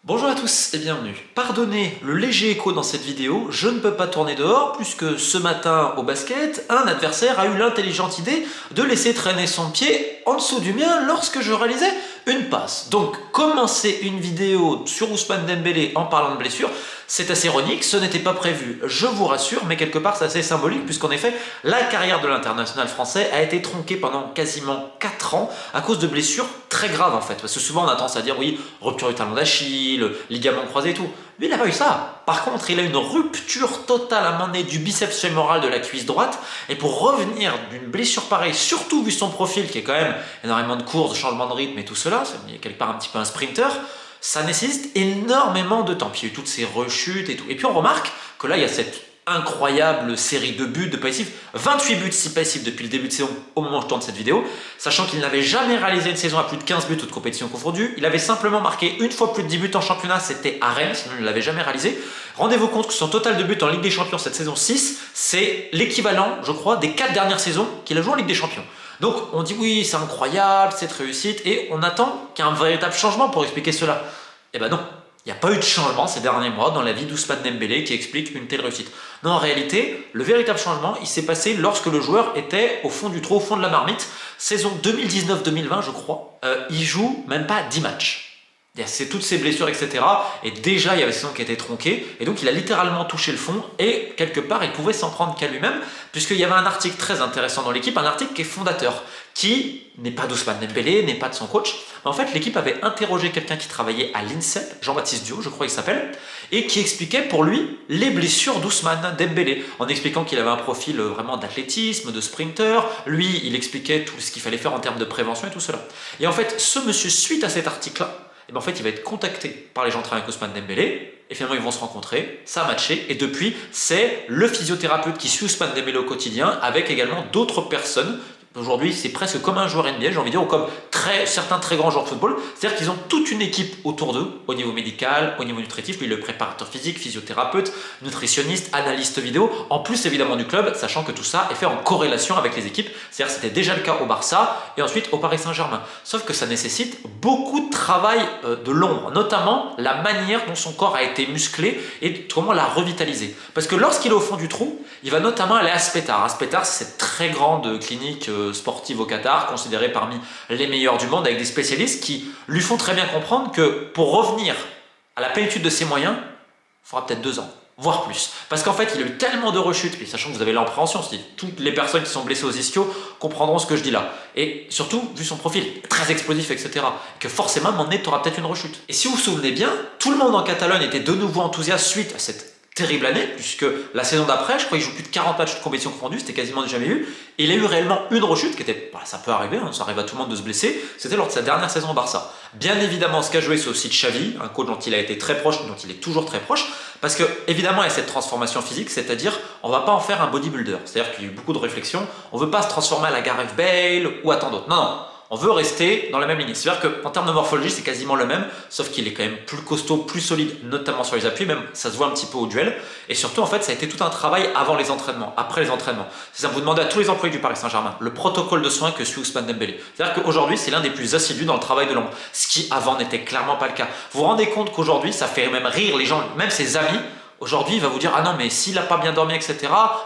Bonjour à tous et bienvenue. Pardonnez le léger écho dans cette vidéo, je ne peux pas tourner dehors puisque ce matin au basket, un adversaire a eu l'intelligente idée de laisser traîner son pied en dessous du mien lorsque je réalisais une passe. Donc commencer une vidéo sur Ousmane Dembélé en parlant de blessure, c'est assez ironique, ce n'était pas prévu, je vous rassure, mais quelque part c'est assez symbolique puisqu'en effet la carrière de l'international français a été tronquée pendant quasiment 4 ans à cause de blessures très graves en fait. Parce que souvent on a tendance à dire oui, rupture du talon d'Achille, ligament croisé et tout. Lui il n'a pas eu ça. Par contre il a une rupture totale à un moment donné du biceps fémoral de la cuisse droite et pour revenir d'une blessure pareille, surtout vu son profil qui est quand même énormément de courses, de changement de rythme et tout cela, il est quelque part un petit peu un sprinter, ça nécessite énormément de temps. Puis il y a eu toutes ces rechutes et tout. Et puis on remarque que là, il y a cette incroyable série de buts de passifs, 28 buts si passifs depuis le début de saison au moment où je tourne cette vidéo, sachant qu'il n'avait jamais réalisé une saison à plus de 15 buts, toutes compétitions confondues. Il avait simplement marqué une fois plus de 10 buts en championnat, c'était à Rennes, sinon il ne l'avait jamais réalisé. Rendez-vous compte que son total de buts en Ligue des Champions cette saison 6, c'est l'équivalent, je crois, des 4 dernières saisons qu'il a joué en Ligue des Champions. Donc on dit oui, c'est incroyable, cette réussite, et on attend qu'il y ait un véritable changement pour expliquer cela. Eh ben non, il n'y a pas eu de changement ces derniers mois dans la vie d'Ousmane Dembélé qui explique une telle réussite. Non, en réalité, le véritable changement, il s'est passé lorsque le joueur était au fond du trou, au fond de la marmite. Saison 2019-2020, je crois, il joue même pas 10 matchs. C'est toutes ces blessures, etc. Et déjà, il y avait la saison qui était tronquée. Et donc, il a littéralement touché le fond. Et quelque part, il pouvait s'en prendre qu'à lui-même. Puisqu'il y avait un article très intéressant dans l'équipe. Un article qui est fondateur. Qui n'est pas d'Ousmane Dembélé, n'est pas de son coach. Mais en fait, l'équipe avait interrogé quelqu'un qui travaillait à l'INSEP, Jean-Baptiste Dio, je crois qu'il s'appelle. Et qui expliquait pour lui les blessures d'Ousmane Dembélé. En expliquant qu'il avait un profil vraiment d'athlétisme, de sprinter. Lui, il expliquait tout ce qu'il fallait faire en termes de prévention et tout cela. Et en fait, ce monsieur, suite à cet article-là, et ben en fait, il va être contacté par les gens qui travaillent avec Ousmane Dembélé, et finalement ils vont se rencontrer, ça a matché, et depuis, c'est le physiothérapeute qui suit Ousmane Dembélé au quotidien, avec également d'autres personnes. Aujourd'hui, c'est presque comme un joueur NBA, j'ai envie de dire, ou comme certains très grands joueurs de football, c'est-à-dire qu'ils ont toute une équipe autour d'eux, au niveau médical, au niveau nutritif, lui le préparateur physique, physiothérapeute, nutritionniste, analyste vidéo, en plus évidemment du club, sachant que tout ça est fait en corrélation avec les équipes, c'est-à-dire c'était déjà le cas au Barça, et ensuite au Paris Saint-Germain. Sauf que ça nécessite beaucoup de travail de l'ombre, notamment la manière dont son corps a été musclé et comment la revitaliser. Parce que lorsqu'il est au fond du trou, il va notamment aller à Aspetar. Aspetar, c'est cette très grande clinique sportive au Qatar, considérée parmi les meilleures du monde, avec des spécialistes qui lui font très bien comprendre que pour revenir à la plénitude de ses moyens, il faudra peut-être 2 ans, voire plus. Parce qu'en fait, il a eu tellement de rechutes, puis sachant que vous avez l'appréhension, toutes les personnes qui sont blessées aux ischios comprendront ce que je dis là. Et surtout, vu son profil très explosif, etc., que forcément, à un moment donné, tu auras peut-être une rechute. Et si vous vous souvenez bien, tout le monde en Catalogne était de nouveau enthousiaste suite à cette terrible année, puisque la saison d'après, je crois qu'il joue plus de 40 matchs de compétition confondus, c'était quasiment jamais eu, et il a eu réellement une rechute qui était, ça peut arriver, ça arrive à tout le monde de se blesser, c'était lors de sa dernière saison au Barça. Bien évidemment, ce qu'a joué, c'est aussi Xavi, un coach dont il a été très proche, dont il est toujours très proche, parce que évidemment, il y a cette transformation physique, c'est-à-dire, on va pas en faire un bodybuilder, c'est-à-dire qu'il y a eu beaucoup de réflexions, on veut pas se transformer à la Gareth Bale ou à tant d'autres, non, on veut rester dans la même ligne. C'est-à-dire qu'en termes de morphologie, c'est quasiment le même, sauf qu'il est quand même plus costaud, plus solide, notamment sur les appuis, même ça se voit un petit peu au duel. Et surtout, en fait, ça a été tout un travail avant les entraînements, après les entraînements. C'est ça, vous demandez à tous les employés du Paris Saint-Germain le protocole de soins que suit Ousmane Dembélé. C'est-à-dire qu'aujourd'hui, c'est l'un des plus assidus dans le travail de l'ombre, ce qui avant n'était clairement pas le cas. Vous vous rendez compte qu'aujourd'hui, ça fait même rire les gens, même ses amis. Aujourd'hui, il va vous dire, ah non, mais s'il n'a pas bien dormi, etc.,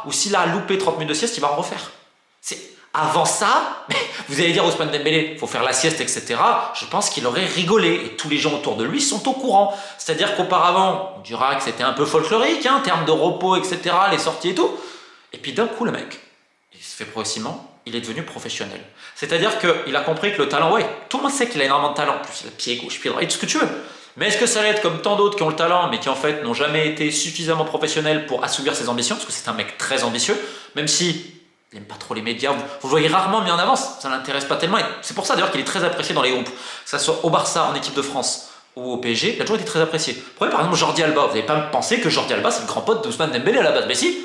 ou s'il a loupé 30 minutes de sieste, il va en refaire. Avant ça, vous allez dire à Ousmane Dembélé, il faut faire la sieste, etc. Je pense qu'il aurait rigolé et tous les gens autour de lui sont au courant. C'est-à-dire qu'auparavant, on dira que c'était un peu folklorique, en termes de repos, etc., les sorties et tout. Et puis d'un coup, le mec, il se fait progressivement, il est devenu professionnel. C'est-à-dire qu'il a compris que le talent, ouais, tout le monde sait qu'il a énormément de talent. En plus, il a pied gauche, pied droit, et tout ce que tu veux. Mais est-ce que ça va être comme tant d'autres qui ont le talent, mais qui en fait n'ont jamais été suffisamment professionnels pour assouvir ses ambitions, parce que c'est un mec très ambitieux, même si il n'aime pas trop les médias, vous le voyez rarement mis en avance, ça ne l'intéresse pas tellement. C'est pour ça d'ailleurs qu'il est très apprécié dans les groupes, que ce soit au Barça, en équipe de France ou au PSG, il a toujours été très apprécié. Prenez par exemple Jordi Alba, vous n'avez pas pensé que Jordi Alba c'est le grand pote d'Ousmane Dembélé à la base, mais si,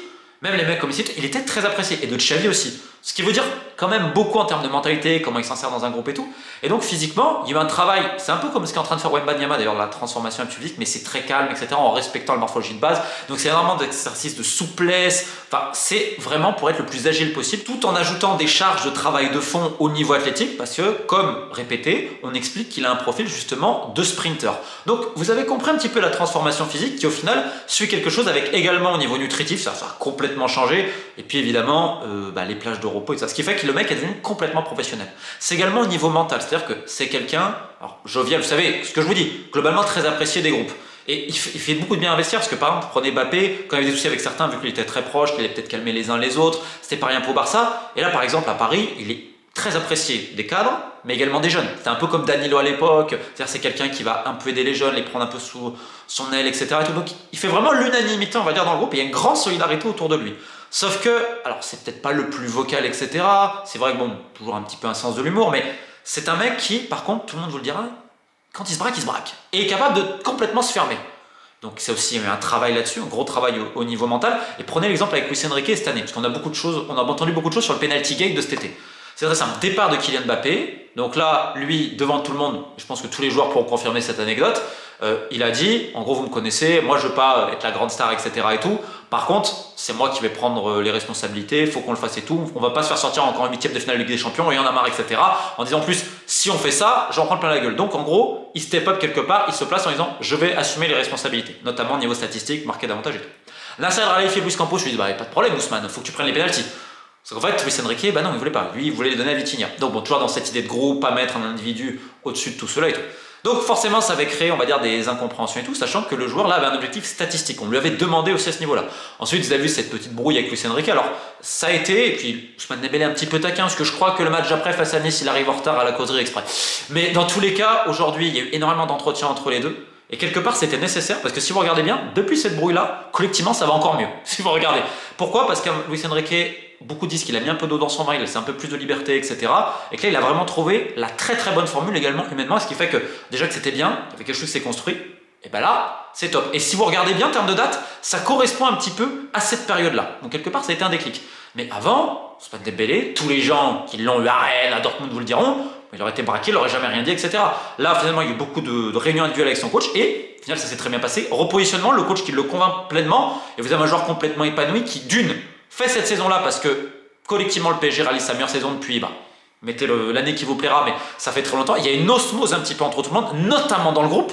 même les mecs comme ici, il était très apprécié, et de Xavi aussi. Ce qui veut dire quand même beaucoup en termes de mentalité, comment il s'insère dans un groupe et tout. Et donc physiquement, il y a eu un travail, c'est un peu comme ce qu'est en train de faire Wembanyama d'ailleurs, la transformation physique, mais c'est très calme, etc., en respectant la morphologie de base. Donc c'est énormément d'exercices de souplesse, enfin c'est vraiment pour être le plus agile possible, tout en ajoutant des charges de travail de fond au niveau athlétique, parce que, comme répété, on explique qu'il a un profil justement de sprinter. Donc vous avez compris un petit peu la transformation physique qui au final suit quelque chose avec également au niveau nutritif, ça a complètement changé, et puis évidemment les plages de repos et ça, ce qui fait que le mec est devenu complètement professionnel. C'est également au niveau mental, c'est-à-dire que c'est quelqu'un, alors jovial, vous savez ce que je vous dis, globalement très apprécié des groupes. Et il fait beaucoup de bien investir parce que par exemple, prenez Mbappé, quand il y avait des soucis avec certains, vu qu'il était très proche, qu'il allait peut-être calmer les uns les autres, c'était pas rien pour Barça. Et là par exemple à Paris, il est très apprécié des cadres, mais également des jeunes. C'était un peu comme Danilo à l'époque, c'est-à-dire c'est quelqu'un qui va un peu aider les jeunes, les prendre un peu sous son aile, etc. Et tout. Donc il fait vraiment l'unanimité, on va dire, dans le groupe, et il y a une grande solidarité autour de lui. Sauf que, alors c'est peut-être pas le plus vocal, etc. C'est vrai que bon, toujours un petit peu un sens de l'humour, mais c'est un mec qui, par contre, tout le monde vous le dira, quand il se braque, il se braque. Et est capable de complètement se fermer. Donc c'est aussi un travail là-dessus, un gros travail au niveau mental. Et prenez l'exemple avec Luis Enrique cette année, parce qu'on a beaucoup de choses, on a entendu beaucoup de choses sur le penalty gate de cet été. C'est très simple, départ de Kylian Mbappé. Donc là, lui, devant tout le monde, je pense que tous les joueurs pourront confirmer cette anecdote, il a dit, en gros vous me connaissez, moi je veux pas être la grande star, etc. et tout. Par contre, c'est moi qui vais prendre les responsabilités, il faut qu'on le fasse et tout. On va pas se faire sortir encore en 8e de finale de Ligue des Champions, il y en a marre, etc. En disant en plus, si on fait ça, j'en prends plein la gueule. Donc en gros, il step up quelque part, il se place en disant, je vais assumer les responsabilités, notamment au niveau statistique, marquer davantage et tout. Nasser Al-Khelaifi et Luis Campos, je lui dis, pas de problème Ousmane, faut que tu prennes les pénaltys. Parce qu'en fait, Luis Enrique, non, il voulait pas. Lui, il voulait les donner à Vitinha. Donc bon, toujours dans cette idée de groupe, pas mettre un individu au-dessus de tout cela et tout. Donc forcément, ça avait créé, on va dire, des incompréhensions et tout, sachant que le joueur là avait un objectif statistique. On lui avait demandé aussi à ce niveau-là. Ensuite, vous avez vu cette petite brouille avec Luis Enrique. Alors, ça a été, et puis Ousmane Dembélé est un petit peu taquin, parce que je crois que le match après face à Nice, il arrive en retard à la causerie exprès. Mais dans tous les cas, aujourd'hui, il y a eu énormément d'entretiens entre les deux. Et quelque part, c'était nécessaire, parce que si vous regardez bien, depuis cette brouille-là, collectivement, ça va encore mieux. Si vous regardez. Pourquoi? Parce que Luis Enrique, beaucoup disent qu'il a mis un peu d'eau dans son vin, il laisse un peu plus de liberté, etc. Et que là, il a vraiment trouvé la très très bonne formule également humainement, ce qui fait que déjà que c'était bien, il y avait quelque chose qui s'est construit, et ben là, c'est top. Et si vous regardez bien en termes de date, ça correspond un petit peu à cette période-là. Donc quelque part, ça a été un déclic. Mais avant, Ousmane Dembélé, tous les gens qui l'ont eu à Rennes, à Dortmund vous le diront, il aurait été braqué, il n'aurait jamais rien dit, etc. Là, finalement, il y a eu beaucoup de réunions individuelles avec son coach et, au final, ça s'est très bien passé. Repositionnement, le coach qui le convainc pleinement, et vous avez un joueur complètement épanoui qui, d'une, fait cette saison-là parce que collectivement, le PSG réalise sa meilleure saison depuis, mettez l'année qui vous plaira, mais ça fait très longtemps. Il y a une osmose un petit peu entre tout le monde, notamment dans le groupe.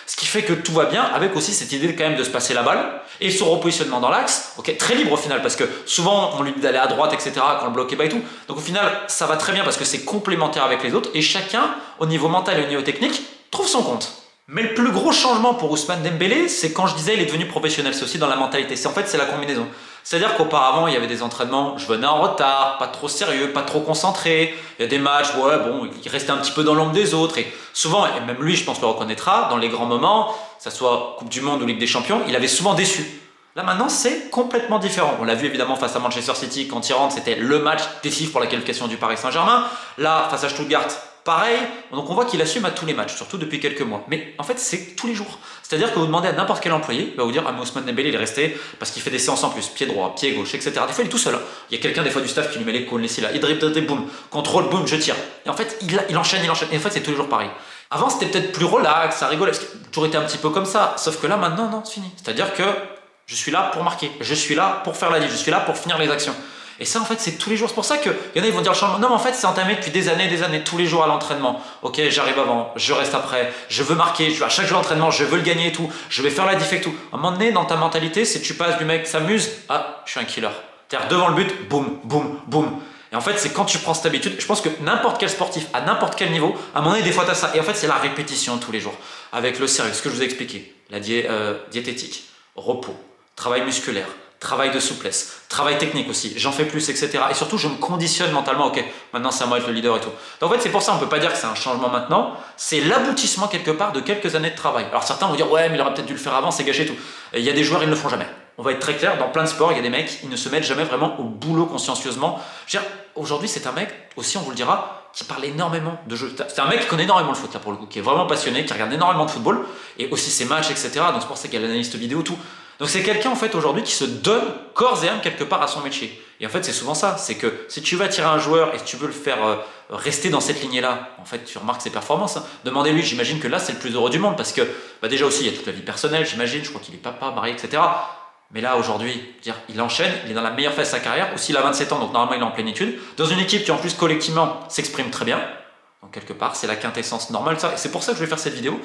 Ce qui fait que tout va bien, avec aussi cette idée quand même de se passer la balle et son repositionnement dans l'axe, très libre au final, parce que souvent on lui dit d'aller à droite, etc. quand le bloc est bas et tout. Donc au final, ça va très bien parce que c'est complémentaire avec les autres et chacun, au niveau mental et au niveau technique, trouve son compte. Mais le plus gros changement pour Ousmane Dembélé, c'est quand je disais il est devenu professionnel, c'est aussi dans la mentalité. C'est la combinaison. C'est-à-dire qu'auparavant, il y avait des entraînements, je venais en retard, pas trop sérieux, pas trop concentré. Il y a des matchs, il restait un petit peu dans l'ombre des autres. Et souvent, et même lui, je pense, le reconnaîtra, dans les grands moments, que ce soit Coupe du Monde ou Ligue des Champions, il avait souvent déçu. Là maintenant, c'est complètement différent. On l'a vu évidemment face à Manchester City, quand il rentre, c'était le match décisif pour la qualification du Paris Saint-Germain. Là, face à Stuttgart, pareil. Donc on voit qu'il assume à tous les matchs, surtout depuis quelques mois. Mais en fait, c'est tous les jours. C'est-à-dire que vous demandez à n'importe quel employé, il va vous dire, mais Ousmane Dembélé, il est resté parce qu'il fait des séances en plus, pied droit, pied gauche, etc. Des fois, il est tout seul. Il y a quelqu'un des fois du staff qui lui met les cônes, les là, il dribble, boum, contrôle, boum, je tire. Et en fait, il enchaîne. Et en fait, c'est tous les jours pareil. Avant, c'était peut-être plus relax, ça rigolait, parce qu'il a toujours été un petit peu comme ça. Sauf que là, maintenant, non, c'est fini. C'est-à-dire que je suis là pour marquer, je suis là pour faire la diff, je suis là pour finir les actions. Et ça, en fait, c'est tous les jours. C'est pour ça qu'il y en a, ils vont dire le changement. Non, mais en fait, c'est entamé depuis des années, tous les jours à l'entraînement. Ok, j'arrive avant, je reste après, je veux marquer, à chaque jour d'entraînement, je veux le gagner et tout, je vais faire la diff et tout. À un moment donné, dans ta mentalité, c'est tu passes du mec s'amuse à je suis un killer. C'est-à-dire devant le but, boum, boum, boum. Et en fait, c'est quand tu prends cette habitude, je pense que n'importe quel sportif, à n'importe quel niveau, à un moment donné, des fois, tu as ça. Et en fait, c'est la répétition tous les jours. Avec le sérieux, ce que je vous ai expliqué, la diététique, repos, travail musculaire, travail de souplesse, travail technique aussi, j'en fais plus, etc. Et surtout, je me conditionne mentalement, ok, maintenant c'est à moi d'être le leader et tout. Donc en fait, c'est pour ça, on ne peut pas dire que c'est un changement maintenant, c'est l'aboutissement quelque part de quelques années de travail. Alors certains vont dire, ouais, mais il aurait peut-être dû le faire avant, c'est gâché et tout. Et il y a des joueurs, ils ne le font jamais. On va être très clair, dans plein de sports, il y a des mecs, ils ne se mettent jamais vraiment au boulot consciencieusement. Je veux dire, aujourd'hui, c'est un mec, aussi on vous le dira, qui parle énormément de jeux. C'est un mec qui connaît énormément le foot, là pour le coup, qui est vraiment passionné, qui regarde énormément de football, et aussi ses matchs, etc. Donc c'est pour ça qu'il y a l'analyste vidéo, tout. Donc c'est quelqu'un en fait aujourd'hui qui se donne corps et âme quelque part à son métier. Et en fait, c'est souvent ça, c'est que si tu vas tirer un joueur et si tu veux le faire rester dans cette lignée-là, en fait, tu remarques ses performances. Hein. Demandez-lui, j'imagine que là, c'est le plus heureux du monde, parce que bah déjà aussi, il y a toute la vie personnelle, j'imagine, je crois qu'il est papa, marié, etc. Mais là, aujourd'hui, il enchaîne, il est dans la meilleure phase de sa carrière, aussi il a 27 ans, donc normalement il est en plénitude, dans une équipe qui en plus collectivement s'exprime très bien. Donc quelque part, c'est la quintessence normale. Et c'est pour ça que je vais faire cette vidéo.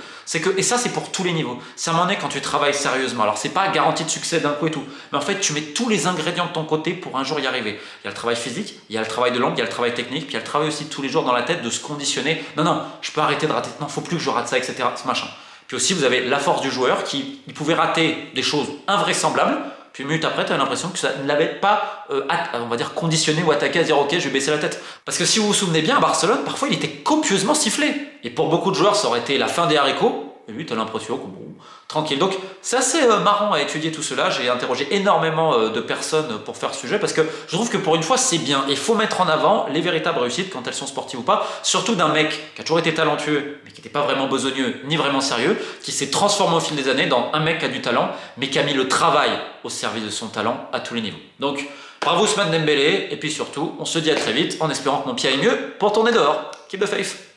Et ça, c'est pour tous les niveaux. C'est à un moment donné quand tu travailles sérieusement. Alors, c'est pas garantie de succès d'un coup et tout. Mais en fait, tu mets tous les ingrédients de ton côté pour un jour y arriver. Il y a le travail physique, il y a le travail de l'ombre, il y a le travail technique, puis il y a le travail aussi de tous les jours dans la tête de se conditionner. Non, non, je peux arrêter de rater. Non, faut plus que je rate ça, etc. Ce machin. Puis aussi, vous avez la force du joueur qui il pouvait rater des choses invraisemblables. Puis une minute après, tu as l'impression que ça ne l'avait pas, on va dire, conditionné ou attaqué à dire ok, je vais baisser la tête. Parce que si vous vous souvenez bien, à Barcelone, parfois il était copieusement sifflé. Et pour beaucoup de joueurs, ça aurait été la fin des haricots. Et lui, tu as l'impression que bon, tranquille. Donc c'est assez marrant à étudier tout cela. J'ai interrogé énormément de personnes pour faire ce sujet parce que je trouve que pour une fois, c'est bien. Il faut mettre en avant les véritables réussites quand elles sont sportives ou pas. Surtout d'un mec qui a toujours été talentueux, mais qui n'était pas vraiment besogneux ni vraiment sérieux, qui s'est transformé au fil des années dans un mec qui a du talent, mais qui a mis le travail au service de son talent à tous les niveaux. Donc bravo Ousmane Dembélé. Et puis surtout, on se dit à très vite en espérant que mon pied aille mieux pour tourner dehors. Keep the faith.